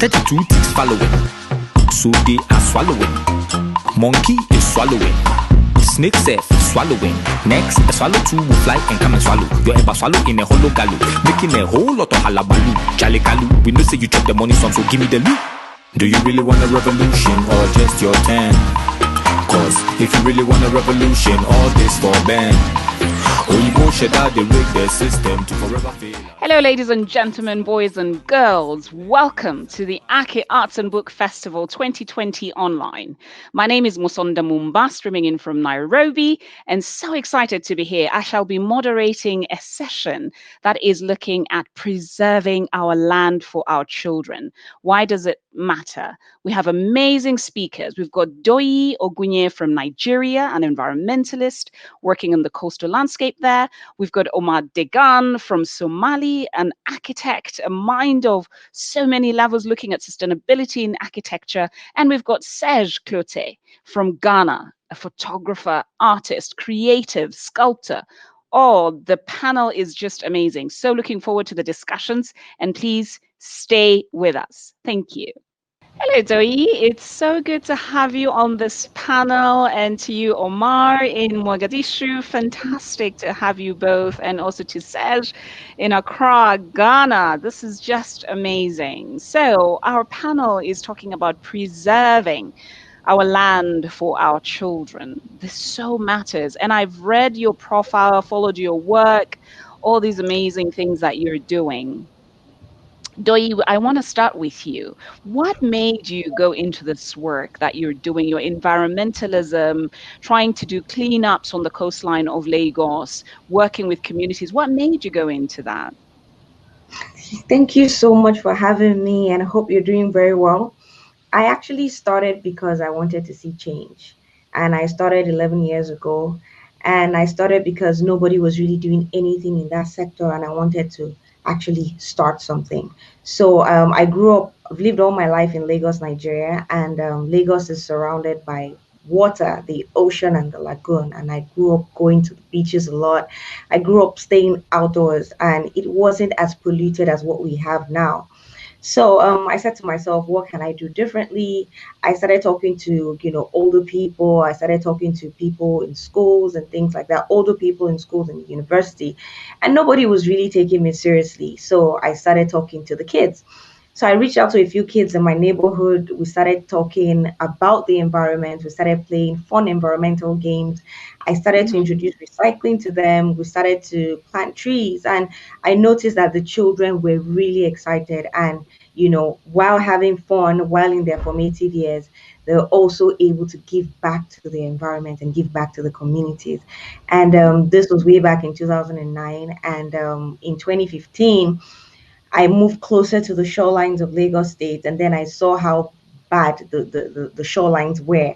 32 ticks following, so they are swallowing. Monkey is swallowing. Snake self swallowing. Next, a swallow 2 will fly and come and swallow. You're ever swallow in a hollow gallow, making a whole lot of halabaloo. Jale kalu, we know say you chop the money some, so give me the loot. Do you really want a revolution or just your turn? Cause if you really want a revolution, all this for Ben. Or you go shut out, they rig the system to forever fail. Hello, ladies and gentlemen, boys and girls. Welcome to the Ake Arts and Book Festival 2020 online. My name is Musonda Mumba, streaming in from Nairobi, and so excited to be here. I shall be moderating a session that is looking at preserving our land for our children. Why does it matter? We have amazing speakers. We've got Ogunye from Nigeria, an environmentalist working on the coastal landscape there. We've got Omar Degan from Somalia, an architect, a mind of so many levels looking at sustainability in architecture. And we've got Serge Clottey from Ghana, a photographer, artist, creative, sculptor. Oh, the panel is just amazing. So looking forward to the discussions, and please stay with us. Thank you. Hello, Doyi. It's so good to have you on this panel, and to you, Omar, in Mogadishu. Fantastic to have you both, and also to Serge in Accra, Ghana. This is just amazing. So our panel is talking about preserving our land for our children. This so matters. And I've read your profile, followed your work, all these amazing things that you're doing. Doyi, I want to start with you. What made you go into this work that you're doing, your environmentalism, trying to do cleanups on the coastline of Lagos, working with communities? What made you go into that? Thank you so much for having me, and I hope you're doing very well. I actually started because I wanted to see change, and I started 11 years ago, and I started because nobody was really doing anything in that sector, and I wanted to actually start something. So I've lived all my life in Lagos, Nigeria, and Lagos is surrounded by water, the ocean and the lagoon. And I grew up going to the beaches a lot. I grew up staying outdoors, and it wasn't as polluted as what we have now. So I said to myself, what can I do differently? I started talking to, older people. I started talking to people in schools and things like that, older people in schools and university, and nobody was really taking me seriously. So I started talking to the kids. So I reached out to a few kids in my neighborhood. We started talking about the environment. We started playing fun environmental games. I started to introduce recycling to them. We started to plant trees. And I noticed that the children were really excited. And, while having fun, while in their formative years, they're also able to give back to the environment and give back to the communities. And this was way back in 2009. And in 2015, I moved closer to the shorelines of Lagos State, and then I saw how bad the shorelines were.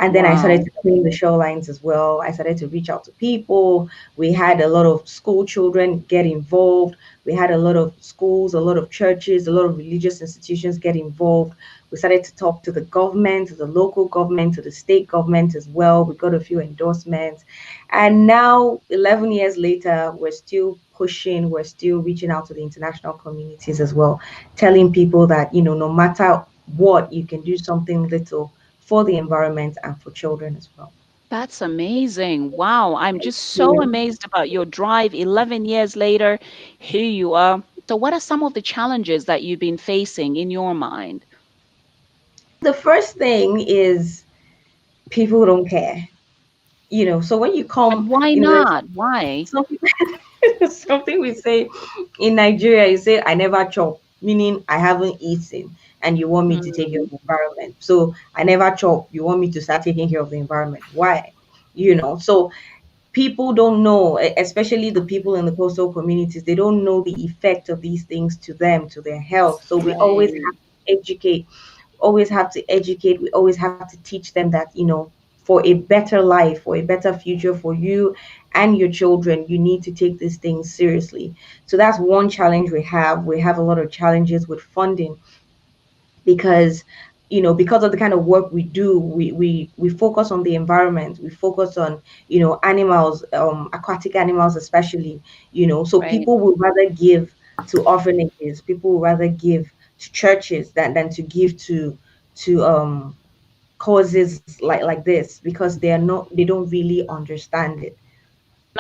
And then I started to clean the shorelines as well. I started to reach out to people. We had a lot of school children get involved. We had a lot of schools, a lot of churches, a lot of religious institutions get involved. We started to talk to the government, to the local government, to the state government as well. We got a few endorsements. And now, 11 years later, we're still pushing, we're still reaching out to the international communities as well, telling people that, no matter what, you can do something little for the environment and for children as well. That's amazing. Wow. I'm just so amazed about your drive. 11 years later, here you are. So what are some of the challenges that you've been facing in your mind? The first thing is people don't care. So when you come, And why not? Why? Something we say in Nigeria, you say, I never chop, meaning I haven't eaten, and you want me to take care of the environment. So I never chop, you want me to start taking care of the environment. Why? So people don't know, especially the people in the coastal communities, they don't know the effect of these things to them, to their health. So we always have to educate, we always have to teach them that, for a better life, for a better future for you and your children, you need to take these things seriously. So that's one challenge we have. We have a lot of challenges with funding because because of the kind of work we do, we focus on the environment, we focus on animals, aquatic animals especially, so people would rather give to orphanages, people would rather give to churches than to give to causes like this, because they don't really understand it.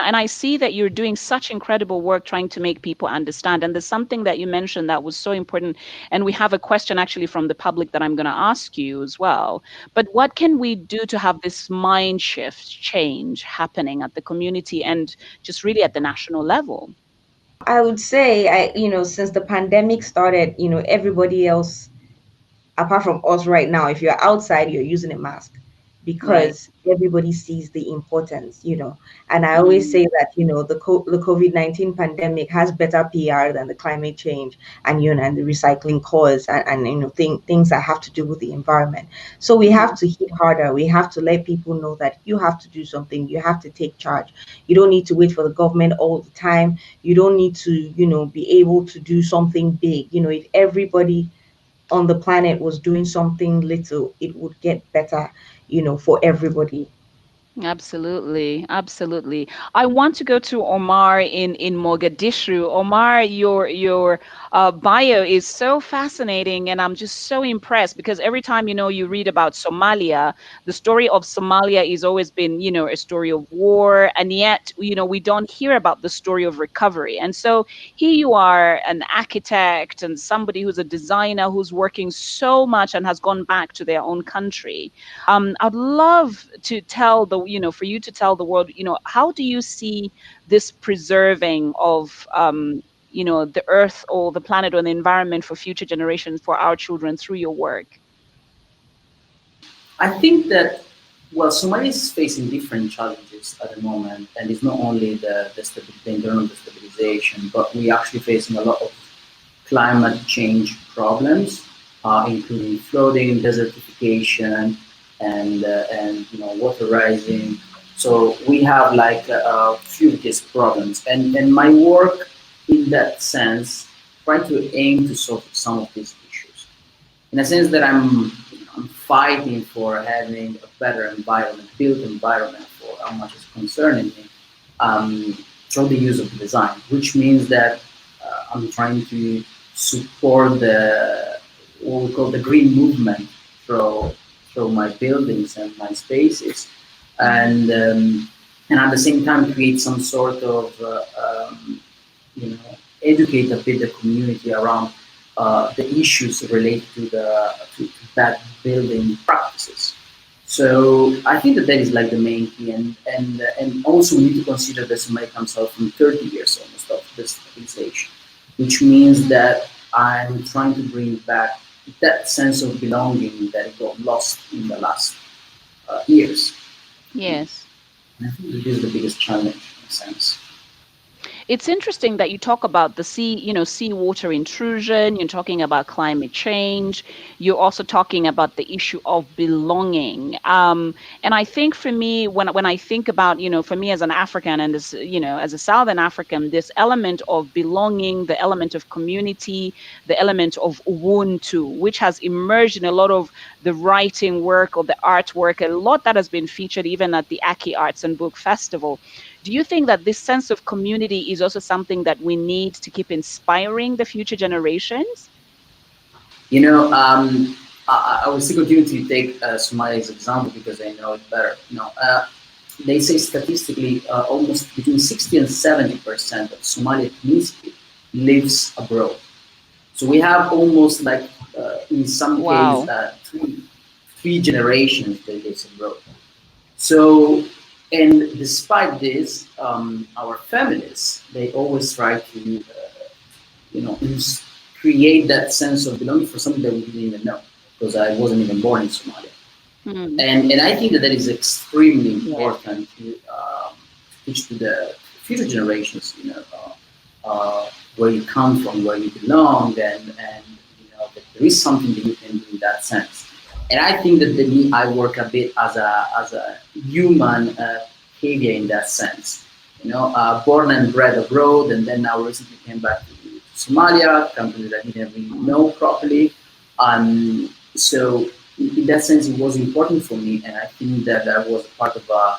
And I see that you're doing such incredible work trying to make people understand. And there's something that you mentioned that was so important. And we have a question actually from the public that I'm going to ask you as well. But what can we do to have this mind shift change happening at the community and just really at the national level? I would say, since the pandemic started, everybody else apart from us right now, if you're outside, you're using a mask Right. because everybody sees the importance. And I always Mm, say that, the COVID-19 pandemic has better PR than the climate change and the recycling cause and things that have to do with the environment. So we have mhm. to hit harder. We have to let people know that you have to do something. You have to take charge. You don't need to wait for the government all the time. You don't need to, be able to do something big. If everybody on the planet was doing something little, it would get better, for everybody. Absolutely, absolutely. I want to go to Omar in Mogadishu. Omar, your bio is so fascinating, and I'm just so impressed because every time you read about Somalia, the story of Somalia is always been a story of war, and yet we don't hear about the story of recovery. And so here you are, an architect and somebody who's a designer who's working so much and has gone back to their own country. I'd love to tell for you to tell the world, how do you see this preserving of, the earth or the planet or the environment for future generations, for our children through your work? I think that, well, Somalia is facing different challenges at the moment, and it's not only the internal destabilization, but we're actually facing a lot of climate change problems, including flooding, desertification, and water rising. So we have like a few of these problems, and my work in that sense, trying to aim to solve some of these issues in a sense that I'm fighting for having a better environment, built environment for how much is concerning me, through the use of design, which means that I'm trying to support the what we call the green movement through my buildings and my spaces, and at the same time create some sort of educate a bit the community around the issues related to bad building practices. So I think that is like the main key, and also we need to consider that Somalia comes out from 30 years almost of destabilization, which means that I'm trying to bring back that sense of belonging that got lost in the last years. Yes. And I think this is the biggest challenge in a sense. It's interesting that you talk about the seawater intrusion, you're talking about climate change, you're also talking about the issue of belonging. And I think for me, when I think about, for me as an African and this, as a Southern African, this element of belonging, the element of community, the element of Ubuntu, which has emerged in a lot of the writing work or the artwork, a lot that has been featured even at the Aki Arts and Book Festival. Do you think that this sense of community is also something that we need to keep inspiring the future generations? You know, I will still continue to take Somalia as an example because I know it better. They say statistically almost between 60 and 70% of Somali community lives abroad. So we have almost like in some Wow. cases three generations that lives abroad. So, and despite this, our families, they always try to, create that sense of belonging for something that we didn't even know, because I wasn't even born in Somalia. Hmm. And I think that is extremely Yeah. important to teach to the future generations, where you come from, where you belong, and that there is something that you can do in that sense. And I think that I work a bit as a human behavior in that sense. Born and bred abroad, and then now recently came back to Somalia, country that I didn't really know properly. So in that sense, it was important for me, and I think that that was part of a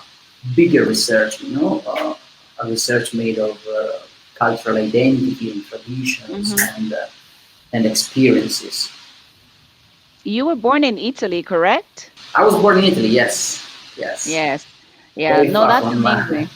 bigger research. A research made of cultural identity and traditions, Hmm. and experiences. You were born in Italy, correct? I was born in Italy, yes. Yes. Yes. Yeah. Very No, far that's from amazing.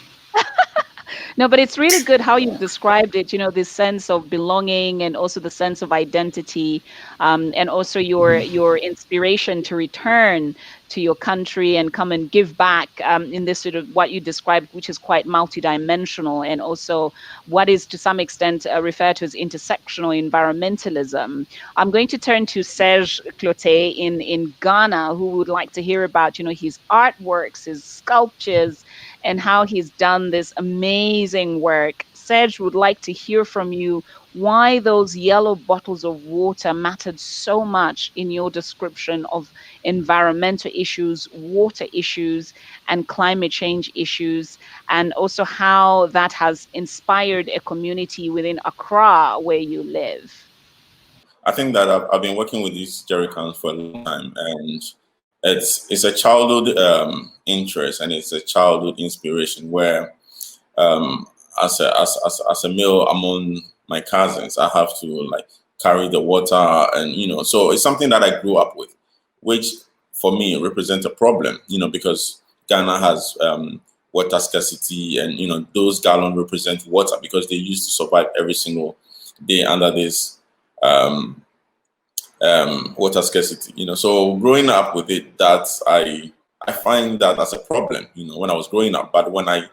No, but it's really good how you've described it, this sense of belonging and also the sense of identity, and also your inspiration to return to your country and come and give back, in this sort of what you described, which is quite multidimensional, and also what is to some extent referred to as intersectional environmentalism. I'm going to turn to Serge Clottey in Ghana, who would like to hear about, his artworks, his sculptures, and how he's done this amazing work. Serge would like to hear from you why those yellow bottles of water mattered so much in your description of environmental issues, water issues, and climate change issues, and also how that has inspired a community within Accra where you live. I think that I've been working with these jerry cans for a long time, and it's a childhood interest, and it's a childhood inspiration where, as a male among my cousins, I have to like carry the water, and so it's something that I grew up with, which for me represents a problem, because Ghana has water scarcity, and those gallons represent water because they used to survive every single day under this water scarcity. So growing up with it, that I find that as a problem, when I was growing up. But when I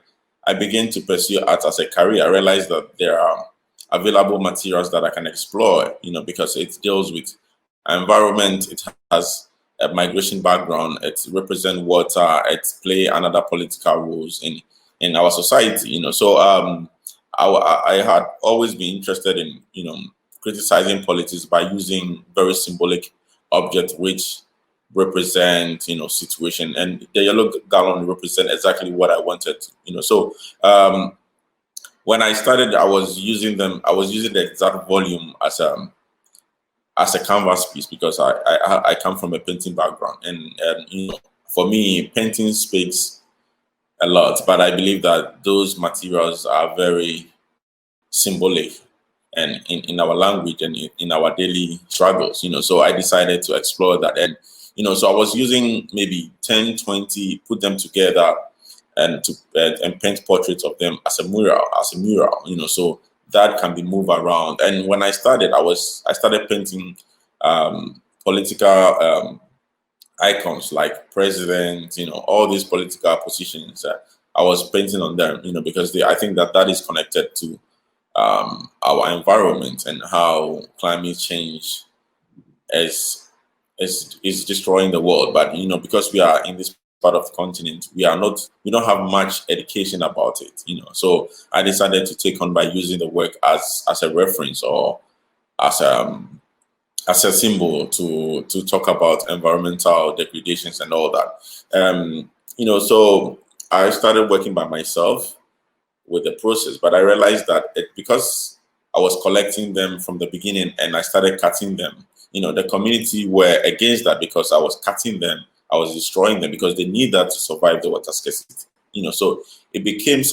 began to pursue art as a career, I realized that there are available materials that I can explore, because it deals with environment, it has a migration background, it represents water, it play another political roles in our society, So I had always been interested in, criticizing politics by using very symbolic objects which represent, situation, and the yellow gallon represent exactly what I wanted, So when I started, I was using the exact volume as a canvas piece because I come from a painting background, and for me, painting speaks a lot, but I believe that those materials are very symbolic and in our language and in our daily struggles, so I decided to explore that. And so I was using maybe 10, 20, put them together and paint portraits of them as a mural, so that can be moved around. And when I started, I started painting political icons like president, all these political positions. I was painting on them, because I think that is connected to our environment and how climate change is destroying the world. But because we are in this part of the continent, we don't have much education about it. So I decided to take on by using the work as a reference or as a symbol to talk about environmental degradations and all that. So I started working by myself with the process, but I realized that because I was collecting them from the beginning and I started cutting them, the community were against that because I was cutting them, I was destroying them because they need that to survive the water scarcity. So it became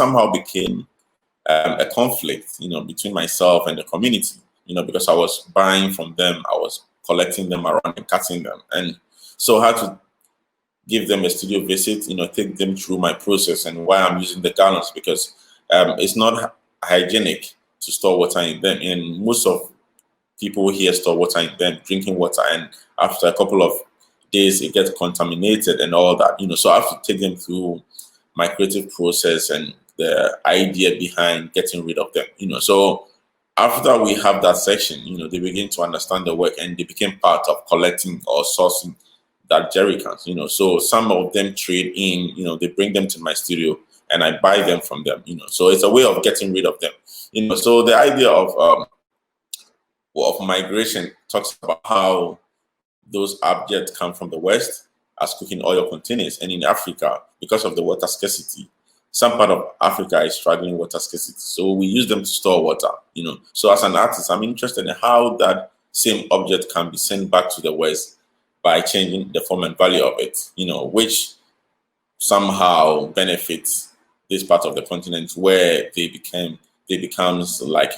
a conflict, between myself and the community, because I was buying from them, I was collecting them around and cutting them, and so I had to give them a studio visit, take them through my process and why I'm using the gallons, because it's not hygienic to store water in them. And most of people here store water in them, drinking water, and after a couple of days, it gets contaminated and all that. So I have to take them through my creative process and the idea behind getting rid of them. So after we have that section, they begin to understand the work and they became part of collecting or sourcing that jerry cans. So some of them trade in, they bring them to my studio and I buy them from them, So it's a way of getting rid of them, So the idea of migration talks about how those objects come from the West as cooking oil containers, and in Africa, because of the water scarcity, some part of Africa is struggling with water scarcity, so we use them to store water. So as an artist, I'm interested in how that same object can be sent back to the West by changing the form and value of it, which somehow benefits this part of the continent where they becomes like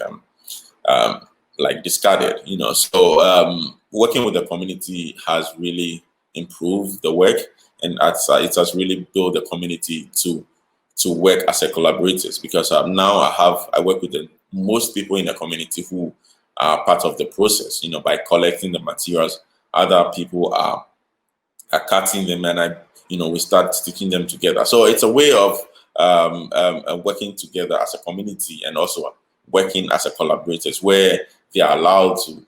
like discarded, So working with the community has really improved the work, and it has really built the community to work as a collaborators, because now I work with most people in the community who are part of the process, by collecting the materials. Other people are cutting them, and we start sticking them together. So it's a way of working together as a community, and also working as a collaborators, where they are allowed to,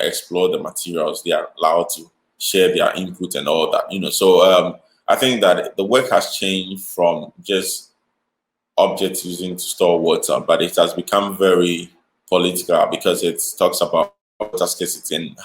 explore the materials. They are allowed to share their input and all that, So I think that the work has changed from just objects using to store water, but it has become very political, because it talks about water scarcity and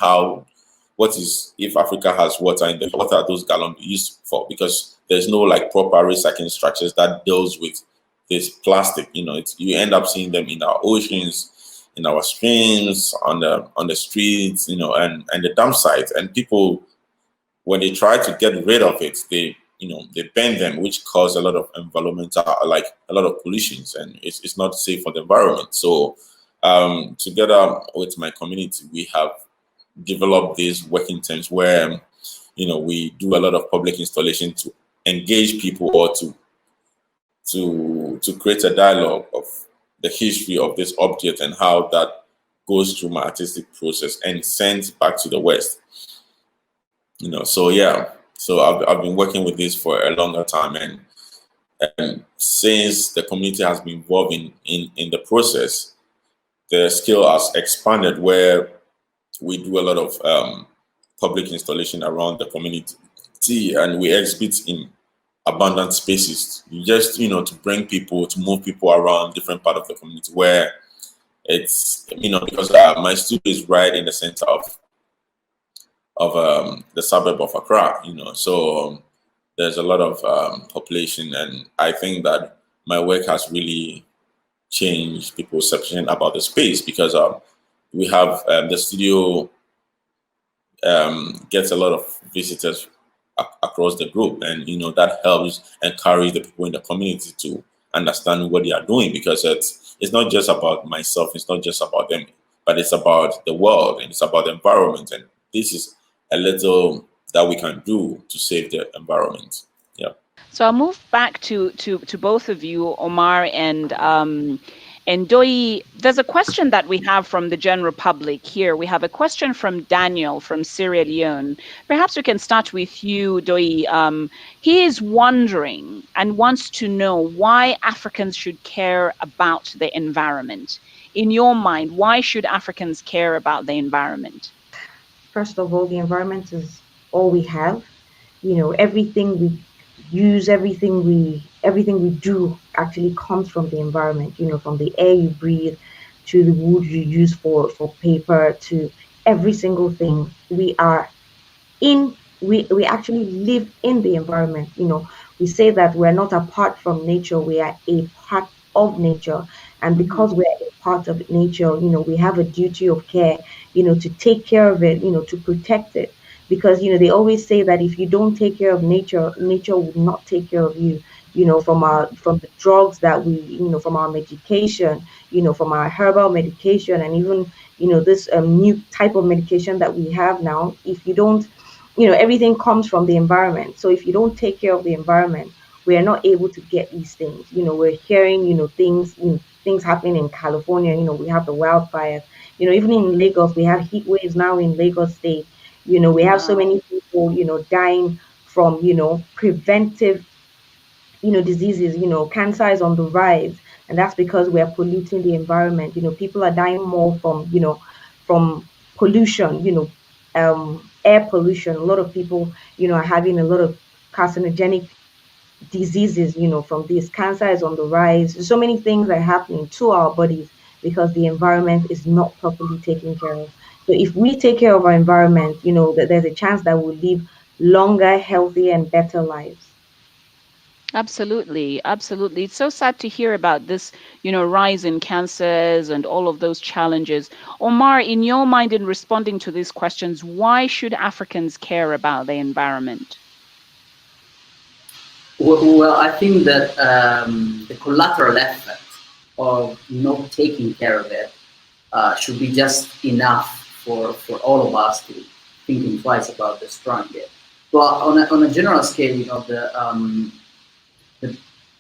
if Africa has water in what are those gallons used for? Because there's no like proper recycling structures that deals with this plastic. You end up seeing them in our oceans, in our streams, on the streets, and the dump sites. And people, when they try to get rid of it, they burn them, which cause a lot of environmental, like a lot of pollutions, and it's not safe for the environment. So together with my community, we have developed these working teams where we do a lot of public installation to engage people, or to create a dialogue of the history of this object and how that goes through my artistic process and sent back to the West. So yeah, so I've been working with this for a longer time, and since the community has been involved in the process, the skill has expanded, where we do a lot of public installation around the community, and we exhibit in abundant spaces, just to bring people, to move people around different part of the community, where it's because my studio is right in the center of the suburb of Accra, so there's a lot of population, and I think that my work has really changed people's perception about the space, because we have the studio gets a lot of visitors across the group, and that helps encourage the people in the community to understand what they are doing, because it's not just about myself, it's not just about them, but it's about the world, and it's about the environment, and this is a little that we can do to save the environment. Yeah. So I'll move back to both of you, Omar and Doyi. There's a question that we have from the general public here. We have a question from Daniel from Sierra Leone. Perhaps we can start with you, Doyi. He is wondering and wants to know why Africans should care about the environment. In your mind, why should Africans care about the environment? First of all, the environment is all we have. Everything we use, everything we do actually comes from the environment. From the air you breathe, to the wood you use for paper, to every single thing. We actually live in the environment. We say that we're not apart from nature, we are a part of nature. And because we're a part of nature, we have a duty of care, to take care of it, to protect it. Because, they always say that if you don't take care of nature, nature will not take care of you, from the drugs that we, from our medication, from our herbal medication, and even, this new type of medication that we have now. If you don't, everything comes from the environment. So if you don't take care of the environment, we are not able to get these things. We're hearing, things happening in California. We have the wildfires. Even in Lagos, we have heat waves now in Lagos State. We have so many people, dying from, preventive, diseases. Cancer is on the rise, and that's because we are polluting the environment. People are dying more from, from pollution, air pollution. A lot of people, are having a lot of carcinogenic diseases, from this. Cancer is on the rise. So many things are happening to our bodies because the environment is not properly taken care of. So if we take care of our environment, that there's a chance that we'll live longer, healthier, and better lives. Absolutely. Absolutely. It's so sad to hear about this, rise in cancers and all of those challenges. Omar, in your mind, in responding to these questions, why should Africans care about the environment? Well, I think that the collateral effect of not taking care of it should be just enough for all of us to thinking twice about destroying it. But on a general scale, the,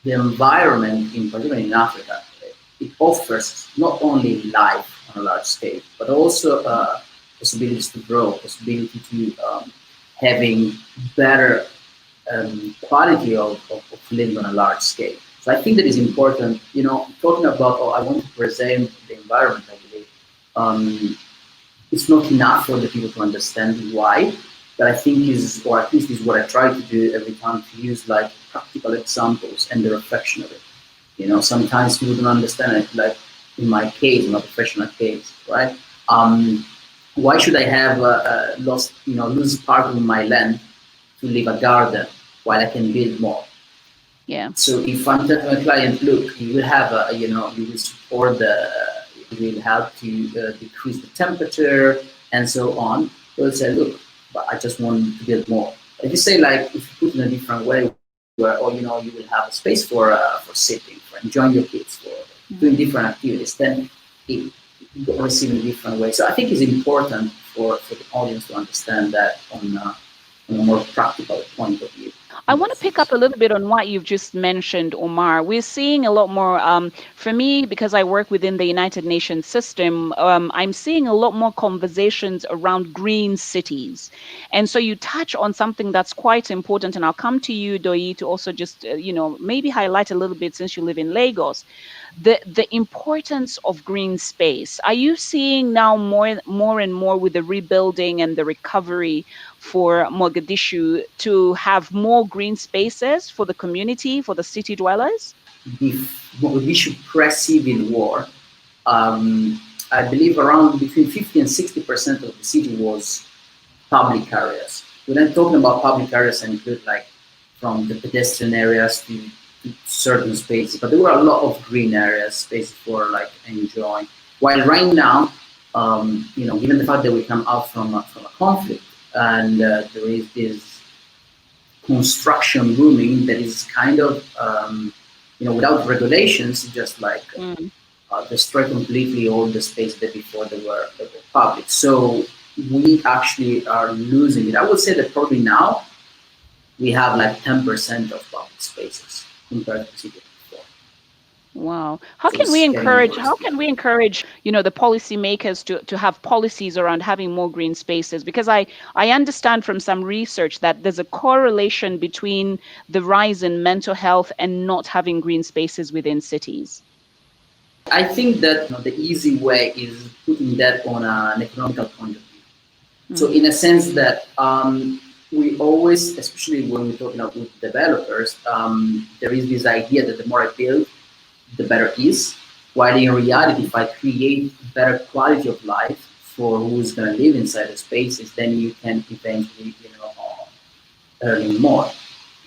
the environment, in particular in Africa, it offers not only life on a large scale, but also possibilities to grow, possibility to having better quality of living on a large scale. So I think that is important, talking about, I want to preserve the environment, I believe. It's not enough for the people to understand why, but I think or at least is what I try to do every time, to use like practical examples and the reflection of it. Sometimes people don't understand it, like in my case, in my professional case, right? Why should I have lose part of my land to leave a garden while I can build more? Yeah. So if I'm telling my client, look, you will have you will support you will help to decrease the temperature and so on. They'll say, look, but I just want to build more. If you say, like, if you put in a different way, where, you will have a space for sitting, for enjoying your kids, for doing different activities, then it will receive in a different way. So I think it's important for the audience to understand that on a more practical point of view. I want to pick up a little bit on what you've just mentioned, Omar. We're seeing a lot more, for me, because I work within the United Nations system, I'm seeing a lot more conversations around green cities. And so you touch on something that's quite important, and I'll come to you, Doyi, to also just, maybe highlight a little bit, since you live in Lagos, the importance of green space. Are you seeing now more and more with the rebuilding and the recovery for Mogadishu to have more green spaces for the community, for the city dwellers? The Mogadishu pre-civil war, I believe around between 50 and 60% of the city was public areas. When I'm talking about public areas, I include like from the pedestrian areas to certain spaces, but there were a lot of green areas, spaces for like enjoying. While right now, given the fact that we come out from a conflict, and there is this construction booming that is kind of, without regulations, just like destroy completely all the space that before they were public. So we actually are losing it. I would say that probably now we have like 10% of public spaces compared to city before. Wow. How can we encourage, the policymakers to have policies around having more green spaces? Because I understand from some research that there's a correlation between the rise in mental health and not having green spaces within cities. I think that the easy way is putting that on an economical point of view. So in a sense that we always, especially when we're talking about with developers, there is this idea that the more I build, the better it is. While in reality, if I create better quality of life for who's going to live inside the spaces, then you can eventually, earning more.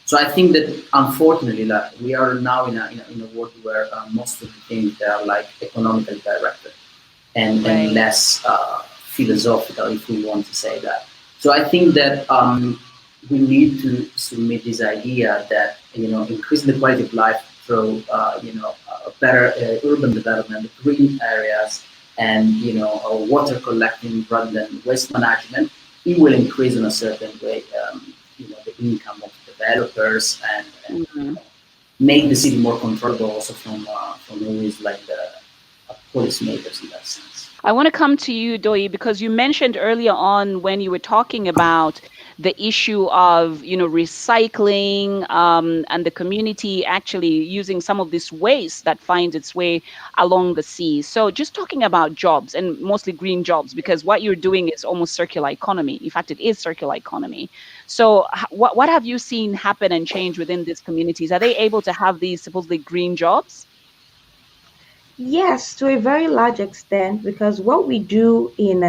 So I think that unfortunately, like, we are now in a world where most of the things are like economically directed and less philosophical, if we want to say that. So I think that we need to submit this idea that increasing the quality of life through better urban development, green areas, and water collecting rather than waste management, it will increase in a certain way the income of developers and make the city more controllable also from always like the policymakers in that sense. I want to come to you, Doyi, because you mentioned earlier on when you were talking about the issue of, recycling and the community actually using some of this waste that finds its way along the sea. So just talking about jobs, and mostly green jobs, because what you're doing is almost circular economy. In fact, it is circular economy. So what have you seen happen and change within these communities? Are they able to have these supposedly green jobs? Yes, to a very large extent, because what we do in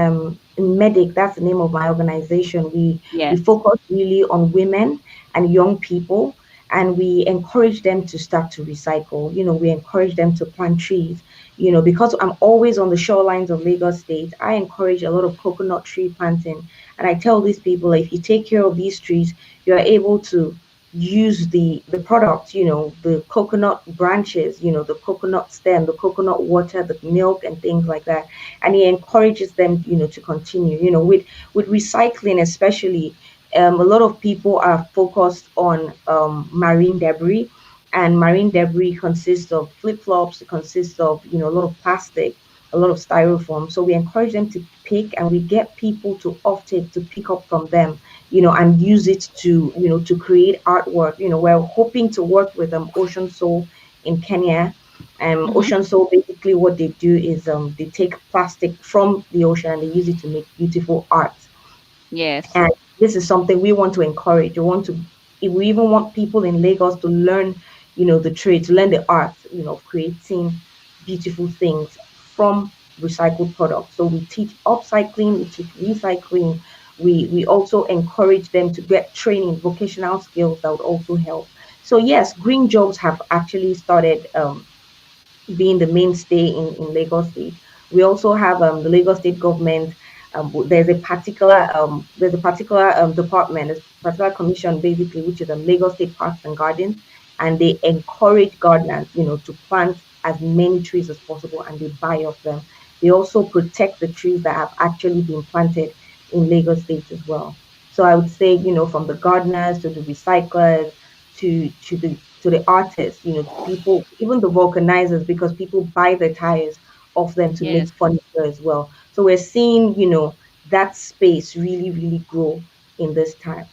MEDIC, that's the name of my organization, we focus really on women and young people, and we encourage them to start to recycle. We encourage them to plant trees. Because I'm always on the shorelines of Lagos State, I encourage a lot of coconut tree planting. And I tell these people, if you take care of these trees, you are able to use the product, the coconut branches, the coconut stem, the coconut water, the milk and things like that. And he encourages them, to continue, with recycling especially. A lot of people are focused on marine debris, and marine debris consists of flip-flops, it consists of, a lot of plastic, a lot of styrofoam. So we encourage them to pick, and we get people to offtake to pick up from them, and use it to, to create artwork. We're hoping to work with Ocean Soul in Kenya. Hmm. Ocean Soul, basically what they do is they take plastic from the ocean and they use it to make beautiful art. Yes. And this is something we want to encourage. We even want people in Lagos to learn, the trade, to learn the art, of creating beautiful things from recycled products. So we teach upcycling, we teach recycling. We also encourage them to get training, vocational skills that would also help. So yes, green jobs have actually started being the mainstay in Lagos State. We also have the Lagos State government. There's a particular department, a particular commission, basically, which is Lagos State Parks and Gardens, and they encourage gardeners, to plant as many trees as possible, and they buy off them. They also protect the trees that have actually been planted in Lagos State as well. So I would say, from the gardeners to the recyclers to the artists, people, even the vulcanizers, because people buy the tires off them to make Yes. furniture as well. So we're seeing, that space really, really grow in this time.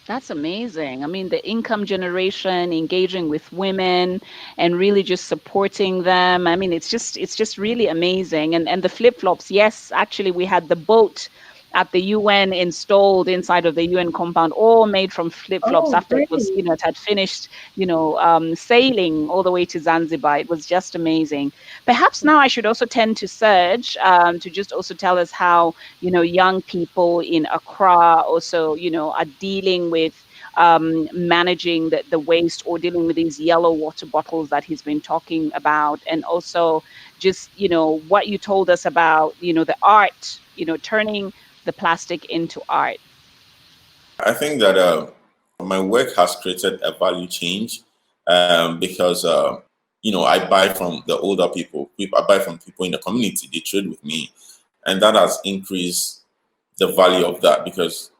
That's amazing. I mean, the income generation, engaging with women and really just supporting them. I mean, it's just really amazing. And the flip-flops, yes, actually we had the boat at the UN installed inside of the UN compound, all made from flip-flops Oh, after it was, great. it had finished, sailing all the way to Zanzibar. It was just amazing. Perhaps now I should also tend to Serge, to just also tell us how, young people in Accra also, are dealing with managing the waste, or dealing with these yellow water bottles that he's been talking about. And also just, what you told us about, the art, turning the plastic into art. I think that my work has created a value change because I buy from the older people. I buy from people in the community. They trade with me, and that has increased the value of that because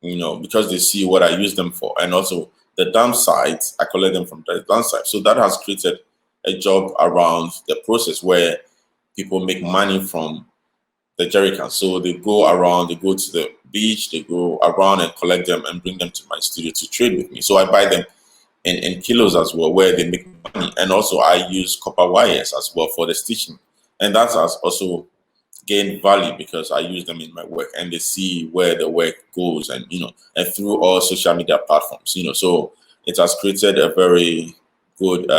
they see what I use them for, and also the dump sites I collect them from the dump site. So that has created a job around the process where people make money from the jerry cans. So they go around, they go to the beach, they go around and collect them and bring them to my studio to trade with me. So I buy them in kilos as well, where they make money. And also I use copper wires as well for the stitching. And that has also gained value because I use them in my work and they see where the work goes and through all social media platforms. So it has created a very good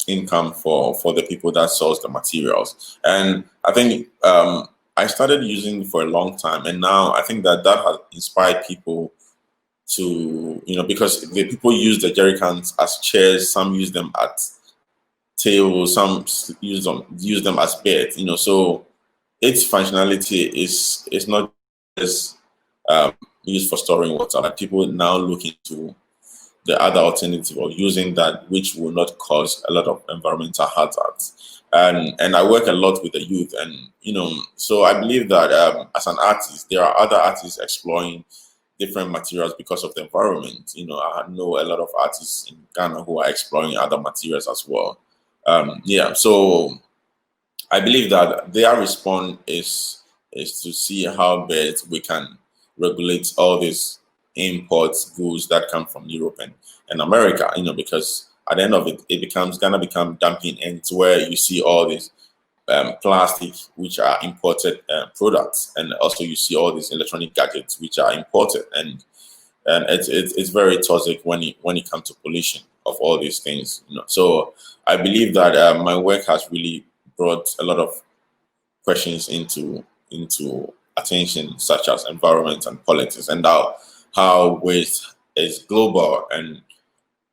income for the people that sells the materials. And I think I started using it for a long time, and now I think that has inspired people to, because the people use the jerry cans as chairs, some use them as tables, some use them as beds, so its functionality is not just used for storing water. Like people now look into the other alternative of using that, which will not cause a lot of environmental hazards. And I work a lot with the youth, and so I believe that as an artist, there are other artists exploring different materials because of the environment. I know a lot of artists in Ghana who are exploring other materials as well. So I believe that their response is to see how best we can regulate all these imports goods that come from Europe and America, because at the end of it, it gonna become dumping ends where you see all these plastic which are imported products, and also you see all these electronic gadgets which are imported, and it's very toxic when it comes to pollution of all these things. So I believe that my work has really brought a lot of questions into attention, such as environment and politics, and how waste is global, and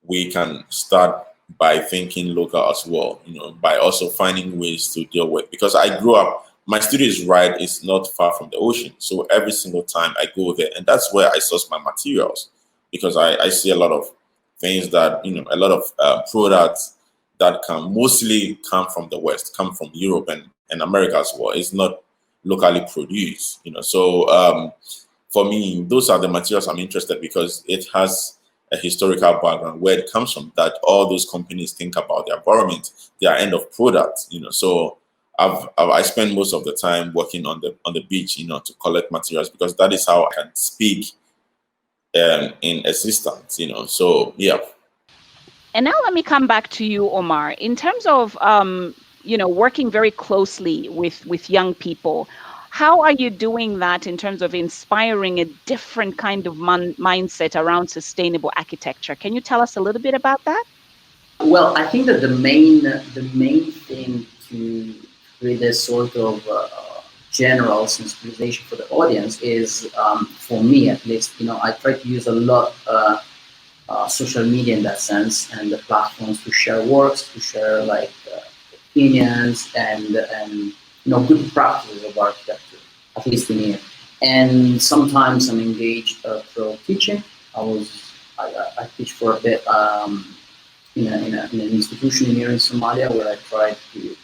we can start by thinking local as well, by also finding ways to deal with. Because I grew up, my studio is not far from the ocean, so every single time I go there, and that's where I source my materials. because I see a lot of things that, a lot of products that can mostly come from the West, come from Europe and America as well. It's not locally produced, So for me, those are the materials I'm interested, because it has a historical background where it comes from, that all those companies think about their environment, their end of product, So I spend most of the time working on the beach, to collect materials, because that is how I can speak in existence, So yeah. And now let me come back to you, Omar. In terms of working very closely with young people, how are you doing that in terms of inspiring a different kind of mindset around sustainable architecture? Can you tell us a little bit about that? Well, I think that the main thing to create a sort of general sensibilization for the audience is, for me at least, I try to use a lot social media in that sense, and the platforms to share works, to share like opinions and good practices of architecture, at least in here. And sometimes I'm engaged through teaching. I teach for a bit. In an institution here in Somalia, where I tried to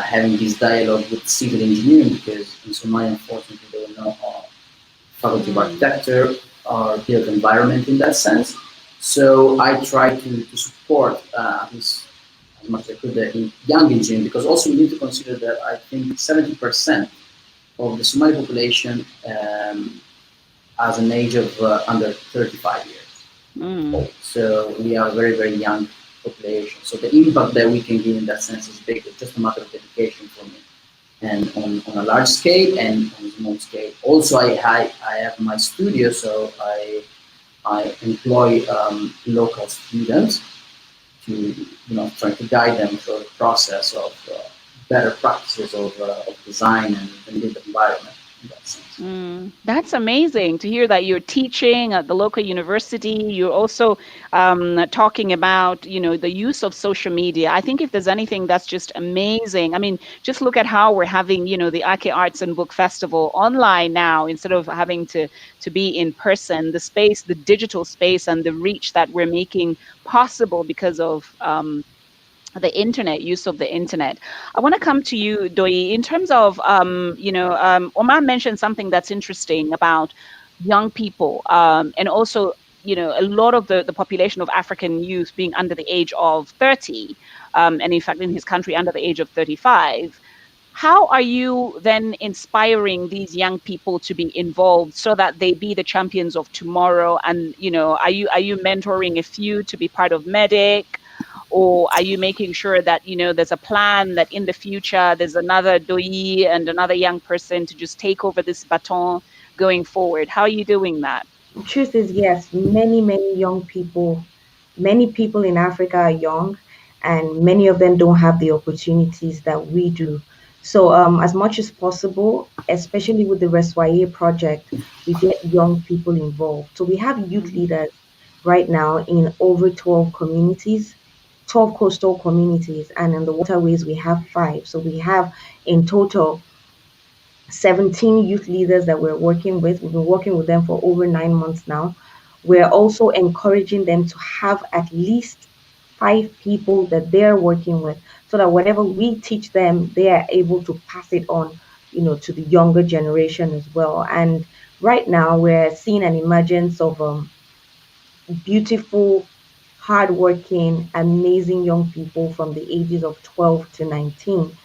having this dialogue with civil engineering, because in Somalia, unfortunately, there were no faculty of architecture or built environment in that sense. So I try to support at least as much as I could the young engineering, because also we need to consider that I think 70% of the Somali population has an age of under 35 years. So we are a very, very young population. So the impact that we can give in that sense is big. It's just a matter of dedication for me. And on a large scale and on a small scale. Also, I have my studio, so I employ local students to try to guide them through the process of better practices of design and build environment in that sense. That's amazing to hear that you're teaching at the local university. You're also talking about, the use of social media. I think if there's anything that's just amazing, I mean, just look at how we're having, the Ake Arts and Book Festival online now, instead of having to be in person. The space, the digital space, and the reach that we're making possible because of the internet, use of the internet. I want to come to you, Doyi, in terms of, Omar mentioned something that's interesting about young people, and also, a lot of the population of African youth being under the age of 30, and in fact, in his country, under the age of 35. How are you then inspiring these young people to be involved so that they be the champions of tomorrow? And, are you mentoring a few to be part of MEDIC? Or are you making sure that, there's a plan that in the future there's another Doyi and another young person to just take over this baton going forward? How are you doing that? Truth is, yes, many young people, many people in Africa are young, and many of them don't have the opportunities that we do. So, as much as possible, especially with the Reswaye project, we get young people involved. So we have youth leaders right now in over 12 communities, 12 coastal communities, and in the waterways we have 5. So we have in total 17 youth leaders that we're working with. We've been working with them for over 9 months now. We're also encouraging them to have at least 5 people that they're working with, so that whatever we teach them, they are able to pass it on, to the younger generation as well. And right now we're seeing an emergence of beautiful, hardworking, amazing young people from the ages of 12 to 19.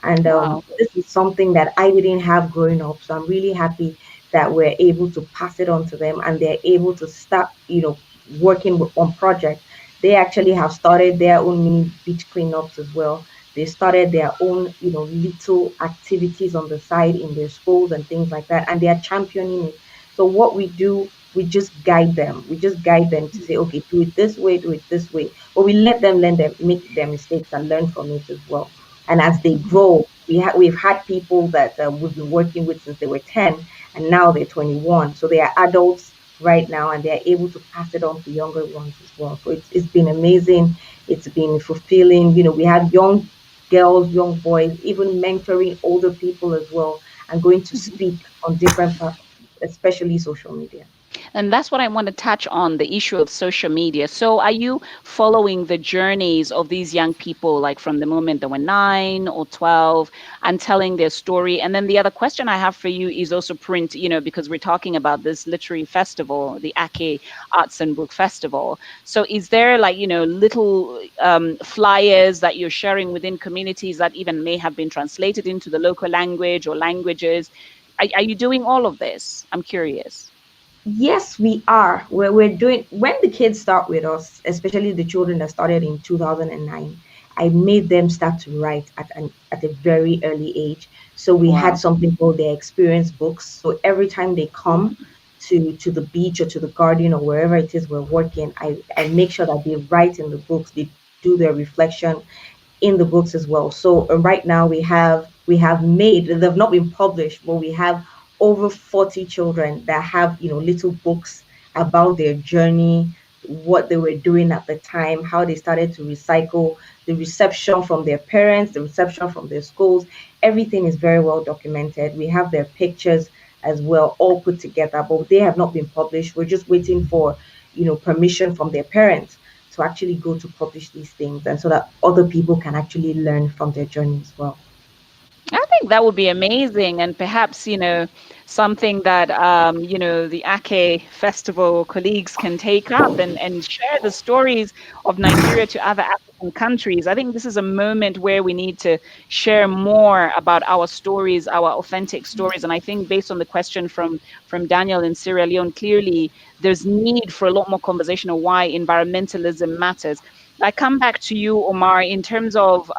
And Wow. this is something that I didn't have growing up. So I'm really happy that we're able to pass it on to them, and they're able to start, working on projects. They actually have started their own mini beach cleanups as well. They started their own, little activities on the side in their schools and things like that, and they are championing it. So what we do, we just guide them. We just guide them to say, okay, do it this way, do it this way. But we let them learn them, make their mistakes and learn from it as well. And as they grow, we've had people that we've been working with since they were 10, and now they're 21. So they are adults right now, and they're able to pass it on to younger ones as well. So it's been amazing. It's been fulfilling. We have young girls, young boys, even mentoring older people as well, and going to speak on different platforms, especially social media. And that's what I want to touch on, the issue of social media. So are you following the journeys of these young people, like from the moment they were 9 or 12 and telling their story? And then the other question I have for you is also print, because we're talking about this literary festival, the Ake Arts and Book Festival. So is there like, little flyers that you're sharing within communities that even may have been translated into the local language or languages? Are you doing all of this? I'm curious. Yes, we are. We're doing, when the kids start with us, especially the children that started in 2009, I made them start to write at a very early age. So we had Wow. something called their experience books. So every time they come to the beach or to the garden or wherever it is we're working, I make sure that they write in the books, they do their reflection in the books as well. So right now we have made, they've not been published, but we have over 40 children that have, little books about their journey, what they were doing at the time, how they started to recycle, the reception from their parents, the reception from their schools. Everything is very well documented. We have their pictures as well, all put together, but they have not been published. We're just waiting for, permission from their parents to actually go to publish these things, and so that other people can actually learn from their journey as well. I think that would be amazing, and perhaps something that the Ake Festival colleagues can take up and share the stories of Nigeria to other African countries. I think this is a moment where we need to share more about our stories, our authentic stories. And I think based on the question from Daniel in Sierra Leone, clearly there's need for a lot more conversation on why environmentalism matters. I come back to you, Omar, in terms of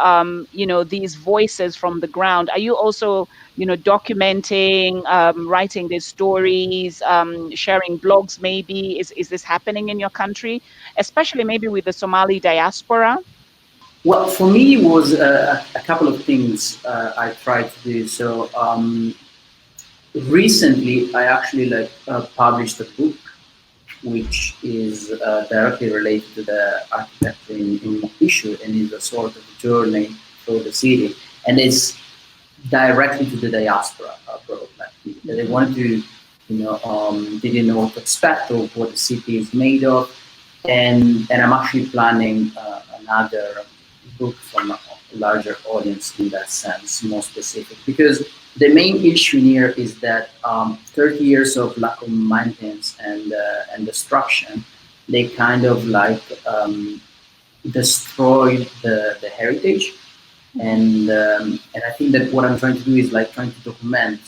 these voices from the ground. Are you also documenting, writing these stories, sharing blogs? Maybe is this happening in your country, especially maybe with the Somali diaspora? Well, for me, it was a couple of things I tried to do. So recently, I actually published a book which is directly related to the architecture in Mogadishu, and is a sort of journey through the city, and it's directly to the diaspora abroad. Like they wanted to, they didn't know what to expect of what the city is made of, and I'm actually planning another book from a larger audience in that sense, more specific, because the main issue here is that 30 years of lack of maintenance and destruction, they kind of destroyed the heritage, and I think that what I'm trying to do is trying to document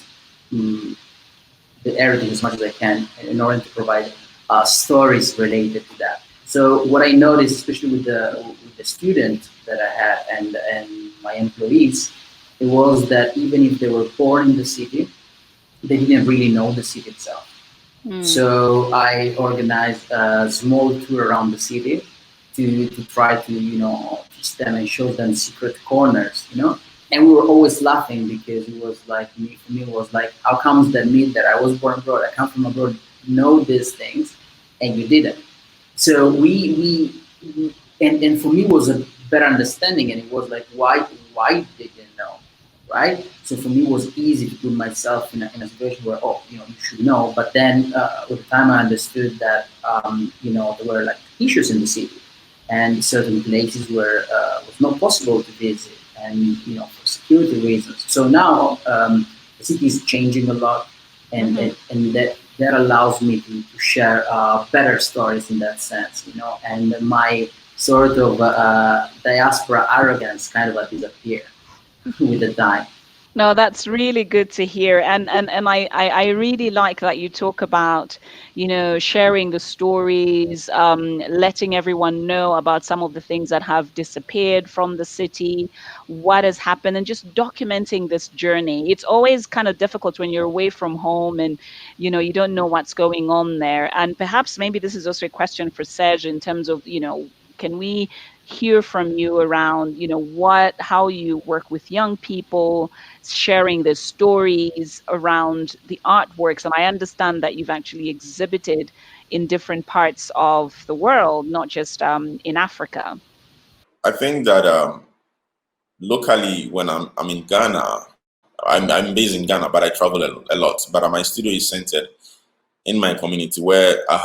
the heritage as much as I can in order to provide stories related to that. So what I noticed, especially with the students that I had and my employees, it was that even if they were born in the city, they didn't really know the city itself. So I organized a small tour around the city to try to teach them and show them secret corners, and we were always laughing because it was for me it was like, how comes that me that I was born abroad, I come from abroad, know these things and you didn't? So we and for me it was a better understanding, and it was like, why they didn't know, right? So for me it was easy to put myself in a situation where, you should know. But then with the time I understood that there were issues in the city, and certain places where it was not possible to visit, and for security reasons. So now the city is changing a lot, and that allows me to share better stories in that sense, and my sort of diaspora arrogance kind of disappear with the time. No, that's really good to hear. And I really like that you talk about, sharing the stories, letting everyone know about some of the things that have disappeared from the city, what has happened, and just documenting this journey. It's always kind of difficult when you're away from home and, you don't know what's going on there. And perhaps maybe this is also a question for Serge in terms of, can we hear from you around, how you work with young people, sharing their stories around the artworks. And I understand that you've actually exhibited in different parts of the world, not just in Africa. I think that locally, when I'm in Ghana, I'm based in Ghana, but I travel a lot. But my studio is centered in my community where I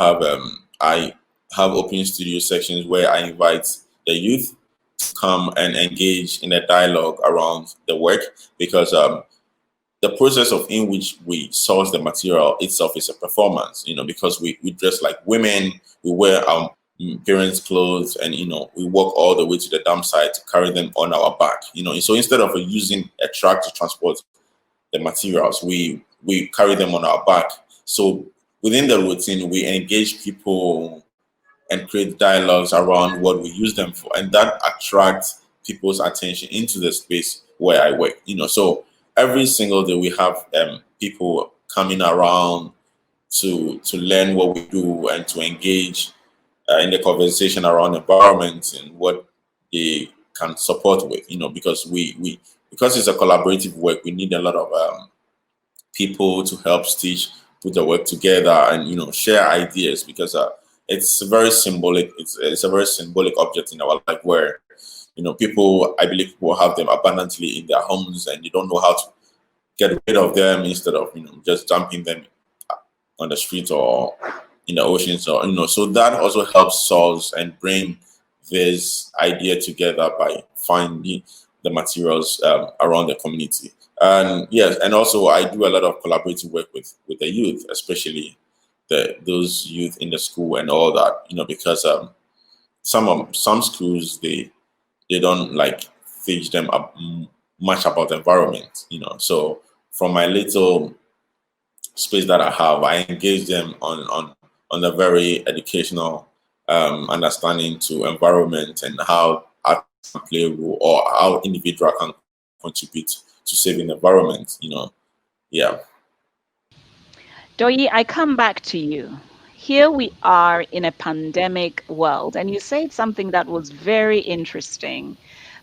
have open studio sections where I invite the youth to come and engage in a dialogue around the work, because the process of in which we source the material itself is a performance, because we dress like women, we wear our parents' clothes, and we walk all the way to the dump site to carry them on our back. So instead of using a truck to transport the materials, we carry them on our back. So within the routine, we engage people and create dialogues around what we use them for, and that attracts people's attention into the space where I work. So every single day we have people coming around to learn what we do and to engage in the conversation around environment and what they can support with. Because because it's a collaborative work, we need a lot of people to help stitch, put the work together, and share ideas, because it's very symbolic. It's a very symbolic object in our life where I believe people have them abundantly in their homes, and you don't know how to get rid of them, instead of just dumping them on the street or in the oceans, or so that also helps solve and bring this idea together by finding the materials around the community. And yes, and also I do a lot of collaborative work with the youth, especially those youth in the school and all that, because some schools they don't teach them much about the environment, so from my little space that I have, I engage them on a very educational understanding to environment and how art can play a role, or how individual can contribute to saving the environment. Yeah. Doyi, I come back to you. Here we are in a pandemic world, and you said something that was very interesting,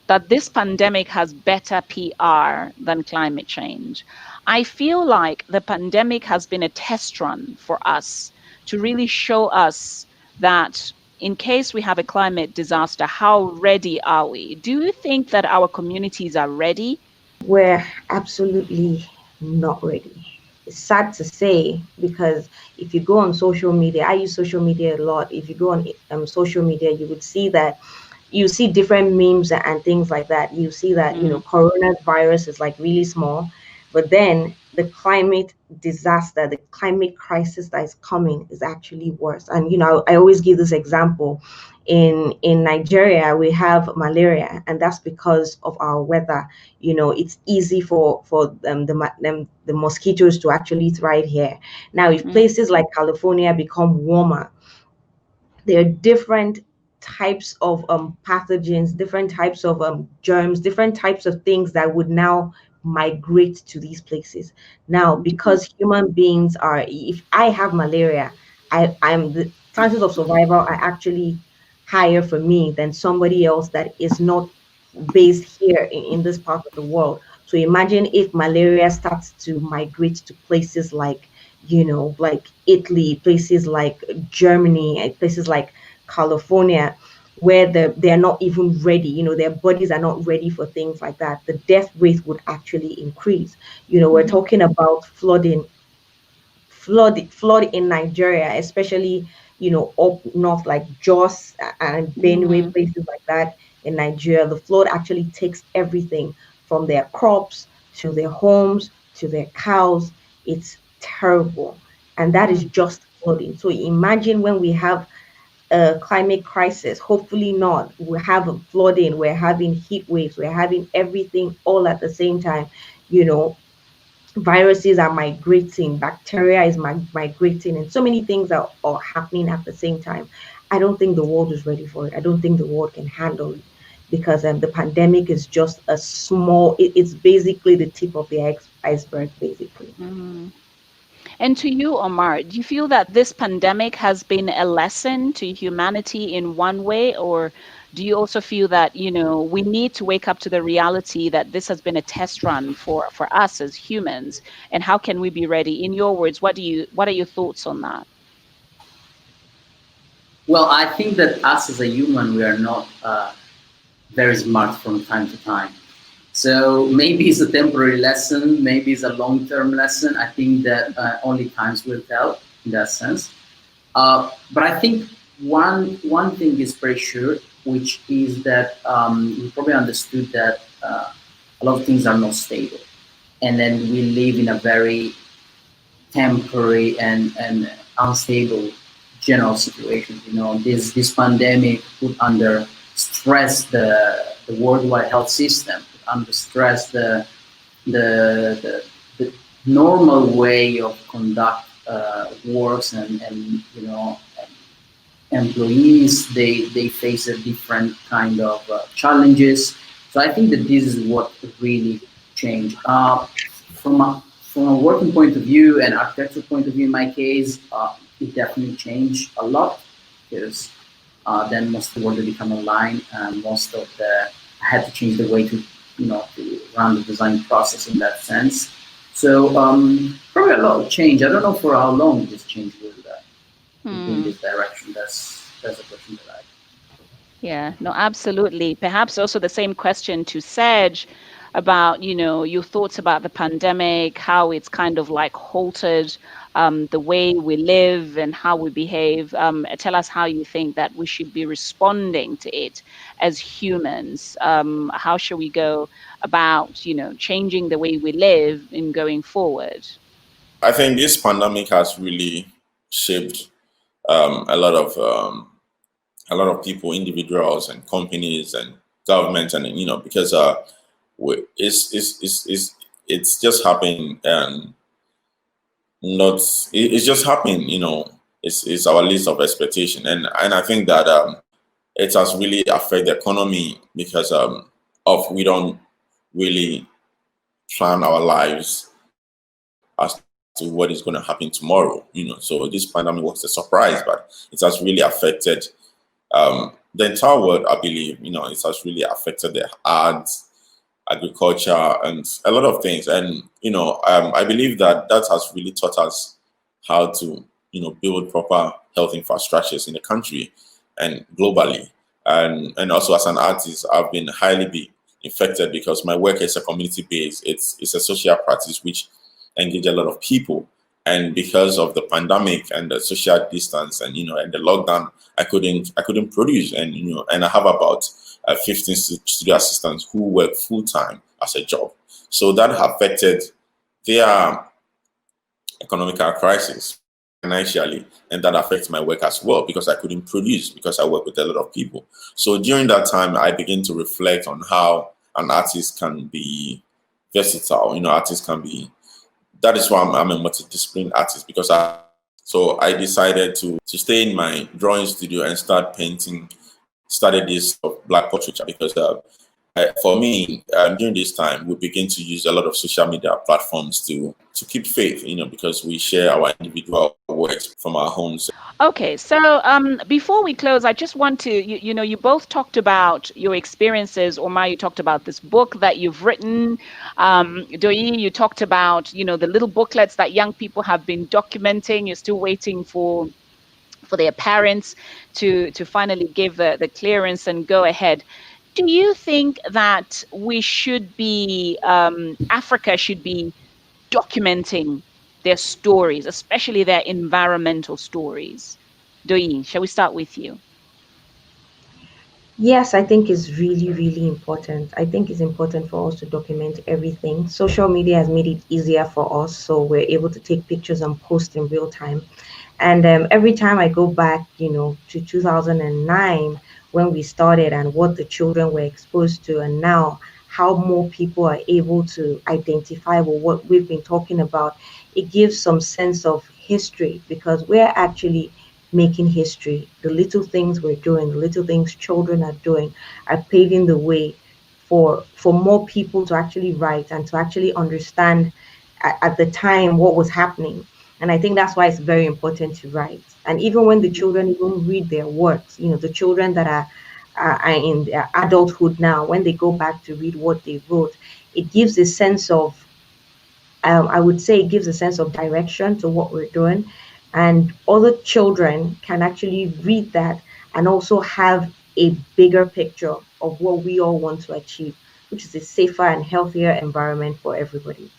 that this pandemic has better PR than climate change. I feel like the pandemic has been a test run for us to really show us that in case we have a climate disaster, how ready are we? Do you think that our communities are ready? We're absolutely not ready. It's sad to say, because if you go on social media, I use social media a lot. If you go on social media, you would see that you see different memes and things like that. You see that, coronavirus is really small, but then the climate disaster, the climate crisis that is coming is actually worse. And, I always give this example. In Nigeria, we have malaria, and that's because of our weather. It's easy for the mosquitoes to actually thrive here. Now, if places like California become warmer, there are different types of pathogens, different types of germs, different types of things that would now migrate to these places. Now, because human beings if I have malaria, I'm the chances of survival are actually higher for me than somebody else that is not based here in this part of the world. So imagine if malaria starts to migrate to places like Italy, places like Germany, and places like California, where they're not even ready. Their bodies are not ready for things like that. The death rate would actually increase. We're talking about flood in Nigeria, especially up north like Jos and Benue, places like that in Nigeria. The flood actually takes everything from their crops to their homes to their cows. It's terrible, and that is just flooding. So imagine when we have a climate crisis, hopefully not, we have a flooding, we're having heat waves, we're having everything all at the same time. Viruses are migrating, bacteria is migrating, and so many things are happening at the same time. I don't think the world is ready for it. I don't think the world can handle it, because the pandemic is just a small, it's basically the tip of the iceberg, basically. And to you, Omar, do you feel that this pandemic has been a lesson to humanity in one way, or do you also feel that, we need to wake up to the reality that this has been a test run for us as humans, and how can we be ready? In your words, what are your thoughts on that? Well, I think that us as a human, we are not very smart from time to time. So maybe it's a temporary lesson, maybe it's a long-term lesson. I think that only times will tell. in that sense. But I think one thing is very sure, which is that we probably understood that a lot of things are not stable, and then we live in a very temporary and unstable general situation. You know, this pandemic put under stress the worldwide health system, put under stress the normal way of conduct works, and you know, employees they face a different kind of challenges. So I think that this is what really changed. From a working point of view and architectural point of view, in my case, it definitely changed a lot, because then most of the work had become online, and most of the I had to change the way to run the design process in that sense. So probably a lot of change. I don't know for how long this change will in this direction. That's the question that I. Yeah, no, absolutely. Perhaps also the same question to Serge about, your thoughts about the pandemic, how it's kind of like halted the way we live and how we behave. Tell us how you think that we should be responding to it as humans. How should we go about, changing the way we live in going forward? I think this pandemic has really shaped a lot of people, individuals, and companies, and governments, and because it's just happening, and not it's just happening. It's our list of expectation, and I think that it has really affected the economy, because of we don't really plan our lives as to what is going to happen tomorrow. So this pandemic was a surprise, but it has really affected the entire world. I believe it has really affected the arts, agriculture, and a lot of things. And I believe that has really taught us how to build proper health infrastructures in the country and globally. And also, as an artist, I've been highly affected, because my work is a community based. It's a social practice which engage a lot of people. And because of the pandemic and the social distance and and the lockdown, I couldn't produce. And I have about 15 studio assistants who work full time as a job. So that affected their economical crisis financially, and that affects my work as well, because I couldn't produce, because I work with a lot of people. So during that time, I began to reflect on how an artist can be versatile. Artists can be. That is why I'm a multidisciplinary artist, because I decided to stay in my drawing studio and start painting. Started this black portraiture, because for me, during this time, we begin to use a lot of social media platforms to keep faith, because we share our individual works from our homes. Okay, so before we close, I just want to, you both talked about your experiences. Omar, you talked about this book that you've written. Doyi, you talked about, the little booklets that young people have been documenting. You're still waiting for their parents to finally give the clearance and go ahead. Do you think that we should be, Africa should be documenting their stories, especially their environmental stories? Doyin, shall we start with you? Yes, I think it's really, really important. I think it's important for us to document everything. Social media has made it easier for us, so we're able to take pictures and post in real time. And every time I go back, to 2009, when we started, and what the children were exposed to, and now how more people are able to identify with what we've been talking about, it gives some sense of history, because we're actually making history. The little things we're doing, the little things children are doing, are paving the way for more people to actually write and to actually understand at the time what was happening. And I think that's why it's very important to write. And even when the children even read their works, the children that are in their adulthood now, when they go back to read what they wrote, it gives a sense of, I would say, it gives a sense of direction to what we're doing. And other children can actually read that and also have a bigger picture of what we all want to achieve, which is a safer and healthier environment for everybody.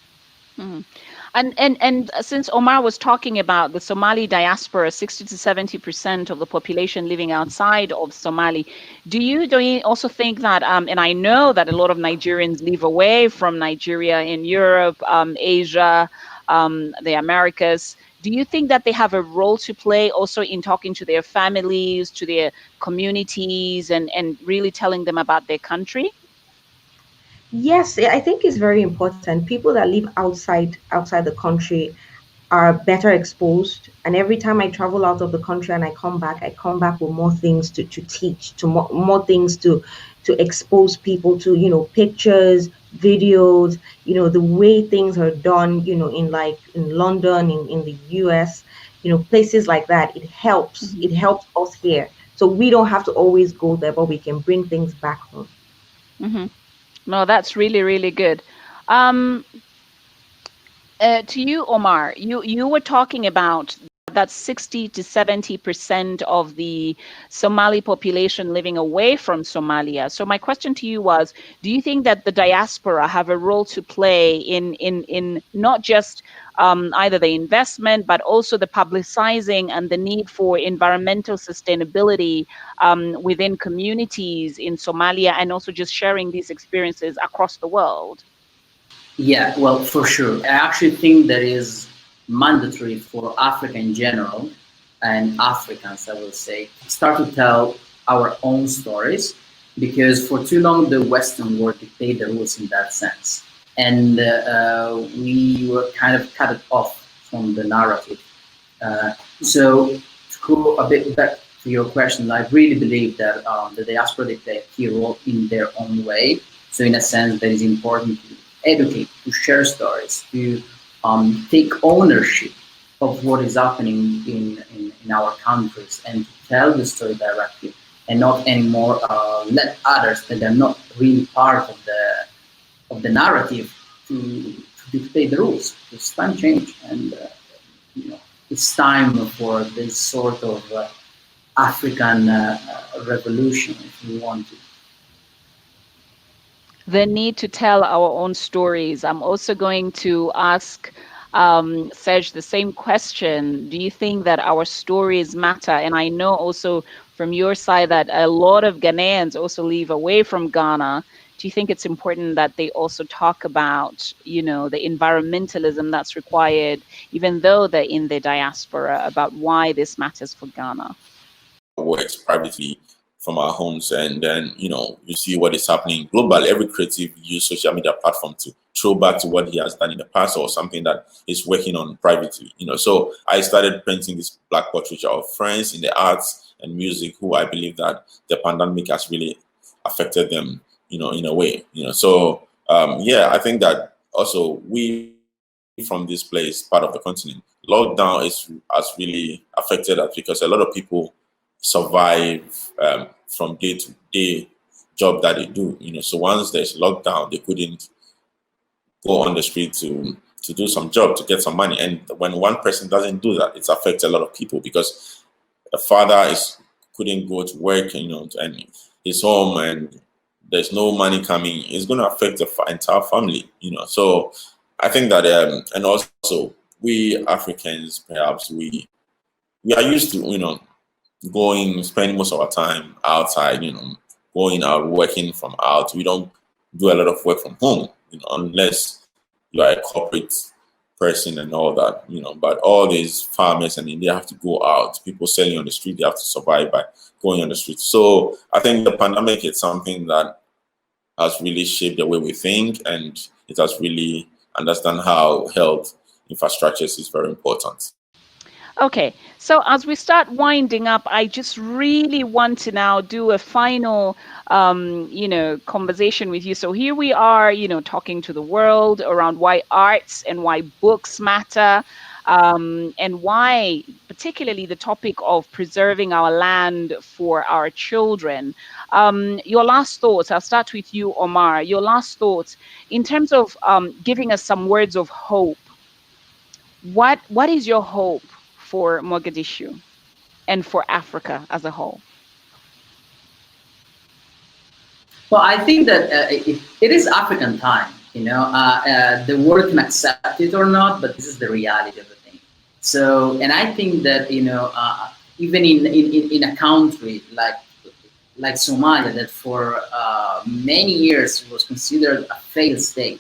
And since Omar was talking about the Somali diaspora, 60 to 70% of the population living outside of Somali, do you also think that, and I know that a lot of Nigerians live away from Nigeria in Europe, Asia, the Americas. Do you think that they have a role to play also in talking to their families, to their communities, and really telling them about their country? Yes, I think it's very important. People that live outside the country are better exposed. And every time I travel out of the country and I come back with more things to teach, to more things to expose people to, pictures, videos, the way things are done, in like in London, in the US, places like that. It helps us here. So we don't have to always go there, but we can bring things back home. Mm-hmm. No, that's really, really good. Um, to you, Omar, you were talking about that 60 to 70% of the Somali population living away from Somalia. So my question to you was, do you think that the diaspora have a role to play in not just either the investment, but also the publicizing and the need for environmental sustainability within communities in Somalia, and also just sharing these experiences across the world? Yeah, well, for sure. I actually think that is mandatory for Africa in general and Africans, I will say, start to tell our own stories, because for too long the Western world dictated the rules in that sense. And we were kind of cut off from the narrative. So to go a bit back to your question, I really believe that the diaspora they play a key role in their own way. So in a sense, that is important to educate, to share stories, to take ownership of what is happening in our countries, and to tell the story directly, and not anymore let others that are not really part of the narrative to dictate the rules. It's time change, and it's time for this sort of African revolution, if we want to. The need to tell our own stories. I'm also going to ask Serge the same question. Do you think that our stories matter? And I know also from your side that a lot of Ghanaians also live away from Ghana. Do you think it's important that they also talk about, the environmentalism that's required, even though they're in the diaspora, about why this matters for Ghana? Works privately from our homes, and then you see what is happening globally. Every creative use social media platform to throw back to what he has done in the past, or something that is working on privately. So I started painting this black portraiture of friends in the arts and music who I believe that the pandemic has really affected them, in a way. So I think that also we from this place, part of the continent, lockdown has really affected us, because a lot of people survive from day to day job that they do. So once there's lockdown, they couldn't go on the street to do some job to get some money. And when one person doesn't do that, it affects a lot of people, because a father couldn't go to work, and he's home and there's no money coming. It's going to affect the entire family. So I think that and also we Africans, perhaps we are used to spending most of our time outside, going out, working from out. We don't do a lot of work from home, unless you are a corporate person and all that, But all these farmers, and they have to go out. People selling on the street, they have to survive by going on the street. So I think the pandemic is something that has really shaped the way we think, and it has really understand how health infrastructures is very important. Okay, so as we start winding up, I just really want to now do a final, conversation with you. So here we are, talking to the world around why arts and why books matter, and why particularly the topic of preserving our land for our children. Your last thoughts, I'll start with you, Omar. Your last thoughts in terms of giving us some words of hope. What is your hope for Mogadishu and for Africa as a whole? Well, I think that it is African time The world can accept it or not, but this is the reality of the thing. So, and I think that even in a country like Somalia, that for many years was considered a failed state,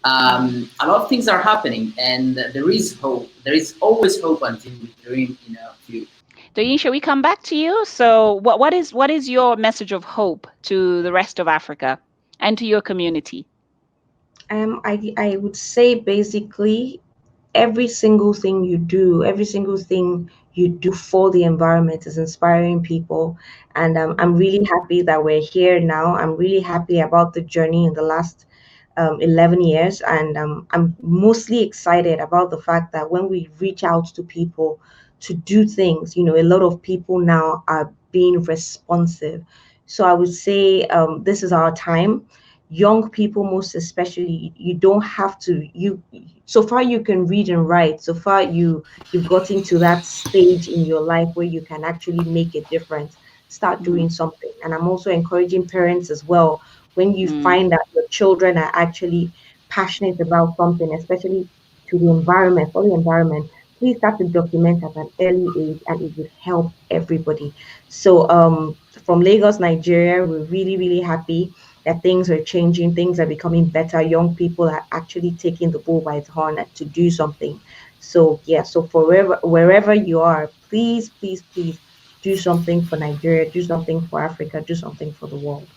a lot of things are happening, and there is hope. There is always hope until we dream, to. Doyin, shall we come back to you? So what is your message of hope to the rest of Africa and to your community? I would say basically every single thing you do, every single thing you do for the environment is inspiring people. And I'm really happy that we're here now. I'm really happy about the journey in the last 11 years. And I'm mostly excited about the fact that when we reach out to people to do things, a lot of people now are being responsive. So I would say this is our time. Young people, most especially, you don't have to, so far you can read and write, so far you've gotten to that stage in your life where you can actually make a difference. Start doing something. And I'm also encouraging parents as well, when you find that your children are actually passionate about something, especially to the environment, for the environment, please start to document at an early age, and it will help everybody. So from Lagos, Nigeria, we're really, really happy that things are changing, things are becoming better. Young people are actually taking the bull by its horn to do something. So yeah, so wherever you are, please, please, please do something for Nigeria, do something for Africa, do something for the world.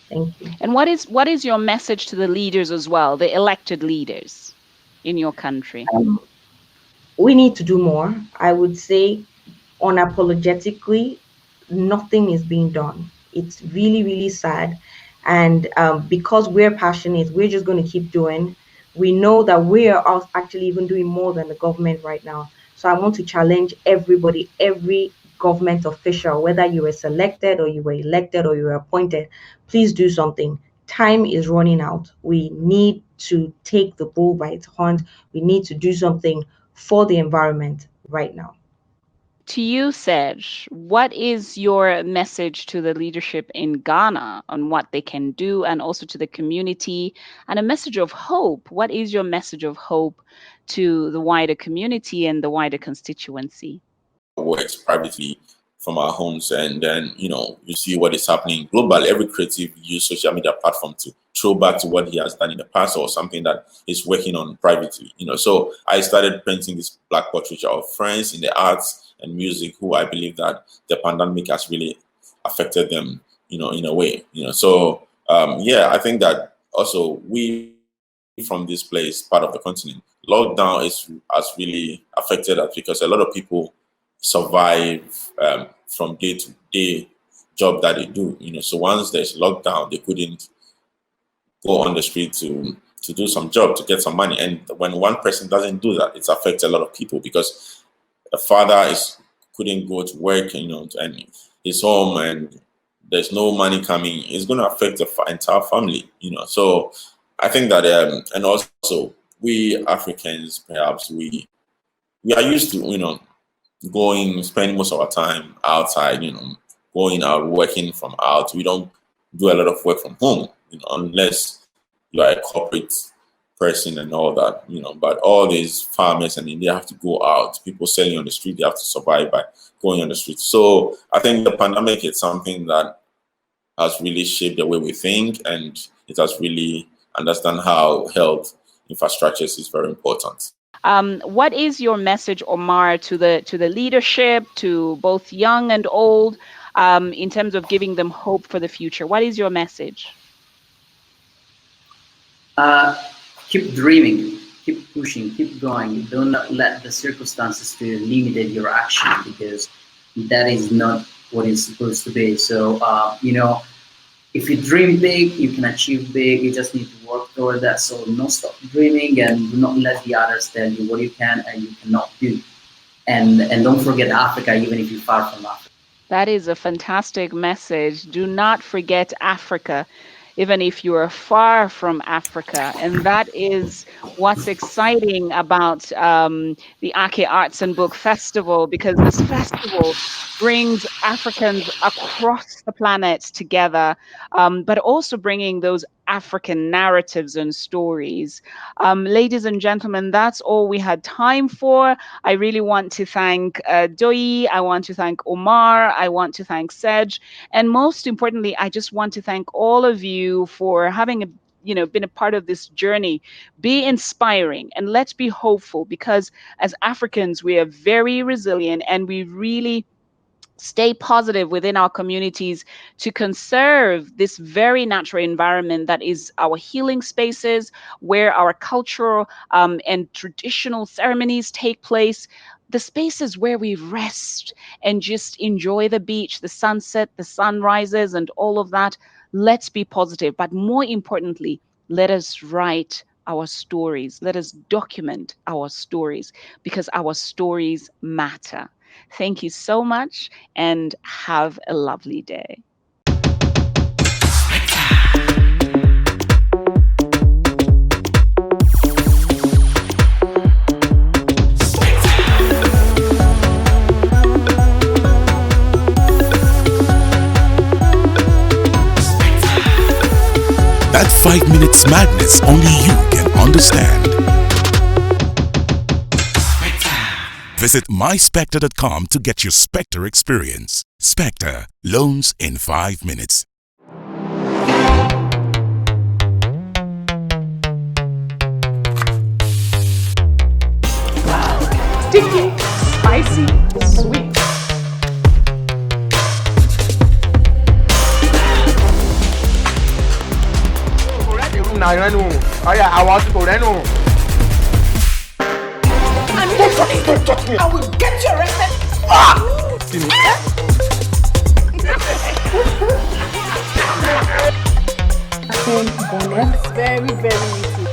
Thank you. And what is your message to the leaders as well, the elected leaders in your country? We need to do more. I would say unapologetically, nothing is being done. It's really, really sad. And because we're passionate, we're just going to keep doing. We know that we are actually even doing more than the government right now. So I want to challenge everybody, every government official, whether you were selected or you were elected or you were appointed, please do something. Time is running out. We need to take the bull by its horns. We need to do something for the environment right now. To you, Serge, what is your message to the leadership in Ghana on what they can do, and also to the community, and a message of hope? What is your message of hope to the wider community and the wider constituency? Works privately from our homes, and then you see what is happening globally. Every creative use social media platform to throw back to what he has done in the past or something that he's working on privately. So I started painting this black portrait of friends in the arts and music who I believe that the pandemic has really affected them, in a way. So I think that also we from this place, part of the continent, lockdown has really affected us because a lot of people survive from day to day job that they do. So once there's lockdown, they couldn't go on the street to do some job to get some money. And when one person doesn't do that, it affects a lot of people because the father couldn't go to work, and he's home and there's no money coming. It's going to affect the entire family, So I think that, and also we Africans, perhaps we are used to, spending most of our time outside, going out, working from out. We don't do a lot of work from home, unless you are a corporate person and all that, but all these farmers and they have to go out. People selling on the street, they have to survive by going on the street. So I think the pandemic is something that has really shaped the way we think, and it has really understand how health infrastructures is very important. What is your message, Omar, to the leadership, to both young and old, in terms of giving them hope for the future? What is your message? Keep dreaming, keep pushing, keep going. Do not let the circumstances to limit your action, because that is not what it's supposed to be. So, if you dream big, you can achieve big. You just need to work toward that. So don't stop dreaming, and do not let the others tell you what you can and you cannot do. And don't forget Africa, even if you're far from Africa. That is a fantastic message. Do not forget Africa, even if you are far from Africa. And that is what's exciting about the Ake Arts and Book Festival, because this festival brings Africans across the planet together, but also bringing those African narratives and stories. Ladies and gentlemen, that's all we had time for. I really want to thank Doyi. I want to thank Omar. I want to thank Serge. And most importantly, I just want to thank all of you for having been a part of this journey. Be inspiring and let's be hopeful, because as Africans, we are very resilient and we really stay positive within our communities to conserve this very natural environment that is our healing spaces, where our cultural and traditional ceremonies take place, the spaces where we rest and just enjoy the beach, the sunset, the sunrises, and all of that. Let's be positive, but more importantly, let us write our stories. Let us document our stories, because our stories matter. Thank you so much and have a lovely day. That 5 minutes madness only you can understand. Visit myspectre.com to get your Spectre experience. Spectre, loans in 5 minutes. Sticky, spicy, sweet. I want to go then. Don't touch me. I will get you arrested. See me. Very, very easy.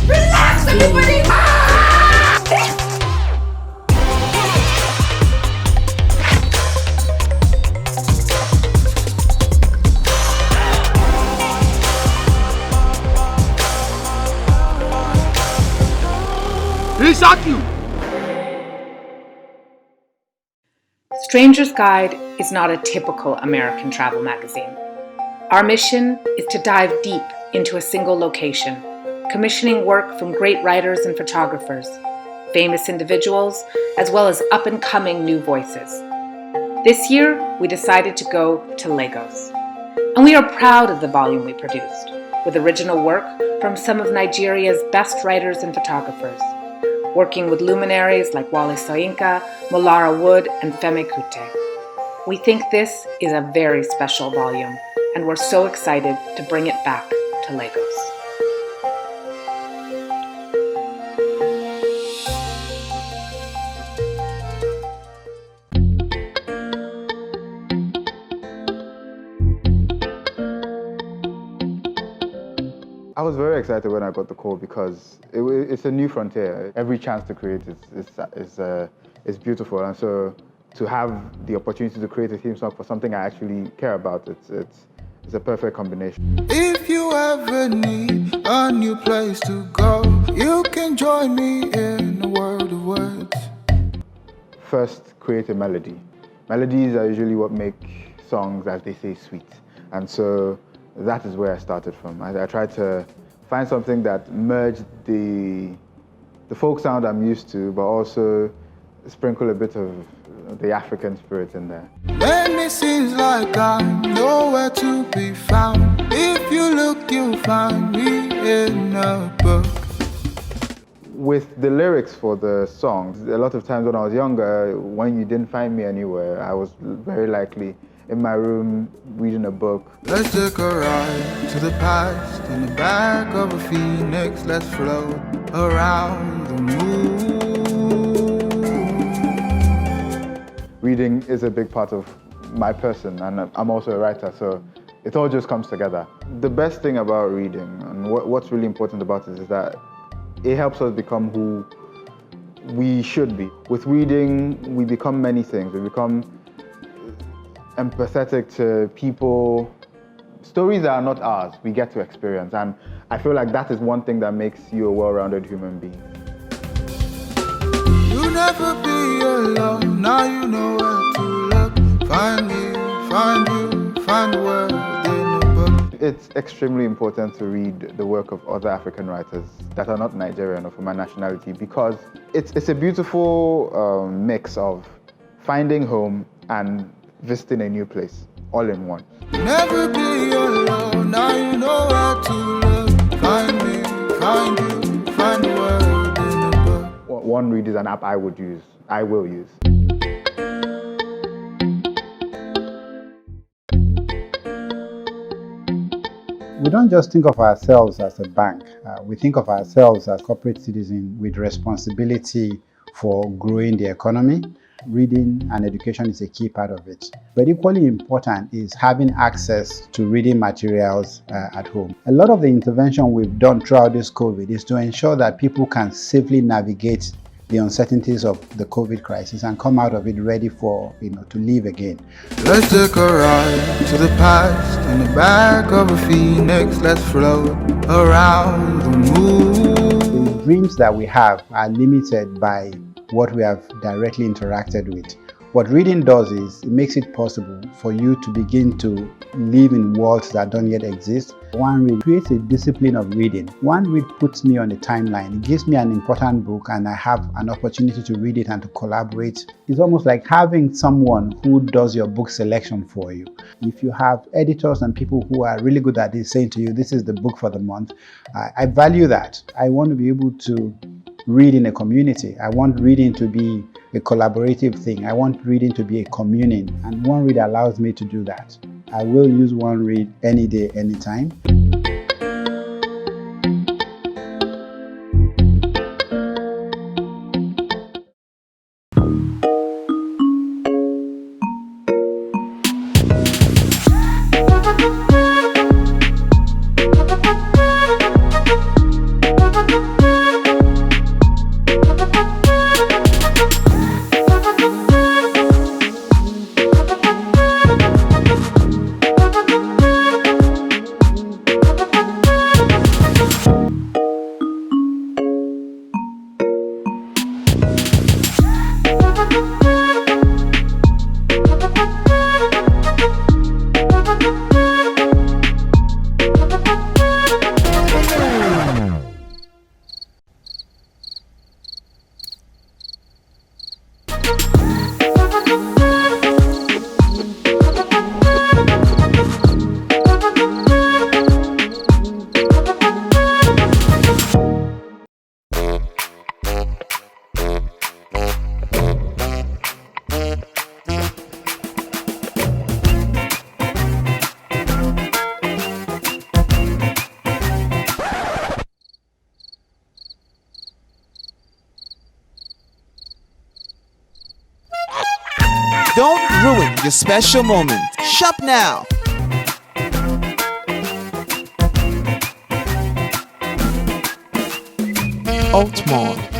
Relax, everybody. He shot you. Stranger's Guide is not a typical American travel magazine. Our mission is to dive deep into a single location, commissioning work from great writers and photographers, famous individuals, as well as up-and-coming new voices. This year, we decided to go to Lagos. And we are proud of the volume we produced, with original work from some of Nigeria's best writers and photographers, working with luminaries like Wale Soyinka, Molara Wood, and Femi Kuti. We think this is a very special volume, and we're so excited to bring it back to Lagos. I was very excited when I got the call because it's a new frontier. Every chance to create is beautiful, and so to have the opportunity to create a theme song for something I actually care about, it's a perfect combination. If you ever need a new place to go, you can join me in a world of words. First, create a melody. Melodies are usually what make songs, as they say, sweet, and so that is where I started from. I tried to find something that merged the folk sound I'm used to, but also sprinkle a bit of the African spirit in there. When it seems like I'm nowhere to be found, if you look, you'll find me in a book. With the lyrics for the songs, a lot of times when I was younger, when you didn't find me anywhere, I was very likely in my room reading a book. Let's take a ride to the past in the back of a phoenix. Let's float around the moon. Reading is a big part of my person, and I'm also a writer, so it all just comes together. The best thing about reading, and what's really important about it, is that it helps us become who we should be. With reading, we become many things. We become empathetic to people. Stories that are not ours, we get to experience, and I feel like that is one thing that makes you a well-rounded human being. You'll never be alone, now you know where to look. Find me find the word in a book. It's extremely important to read the work of other African writers that are not Nigerian or from my nationality, because it's a beautiful mix of finding home and visiting a new place all in one. Never be alone, now you know how to love. Find me, find you, find the word in a book. One Read is an app I will use. We don't just think of ourselves as a bank. We think of ourselves as corporate citizens with responsibility for growing the economy. Reading and education is a key part of it. But equally important is having access to reading materials at home. A lot of the intervention we've done throughout this COVID is to ensure that people can safely navigate the uncertainties of the COVID crisis and come out of it ready for, to live again. Let's take a ride to the past in the back of a phoenix. Let's float around the moon. The dreams that we have are limited by what we have directly interacted with. What reading does is it makes it possible for you to begin to live in worlds that don't yet exist. One Read creates a discipline of reading. One Read puts me on a timeline. It gives me an important book and I have an opportunity to read it and to collaborate. It's almost like having someone who does your book selection for you. If you have editors and people who are really good at this saying to you, this is the book for the month, I value that. I want to be able to read in a community. I want reading to be a collaborative thing. I want reading to be a communing, and One Read allows me to do that. I will use One Read any day, anytime. Don't ruin your special moment. Shop now. Altmore.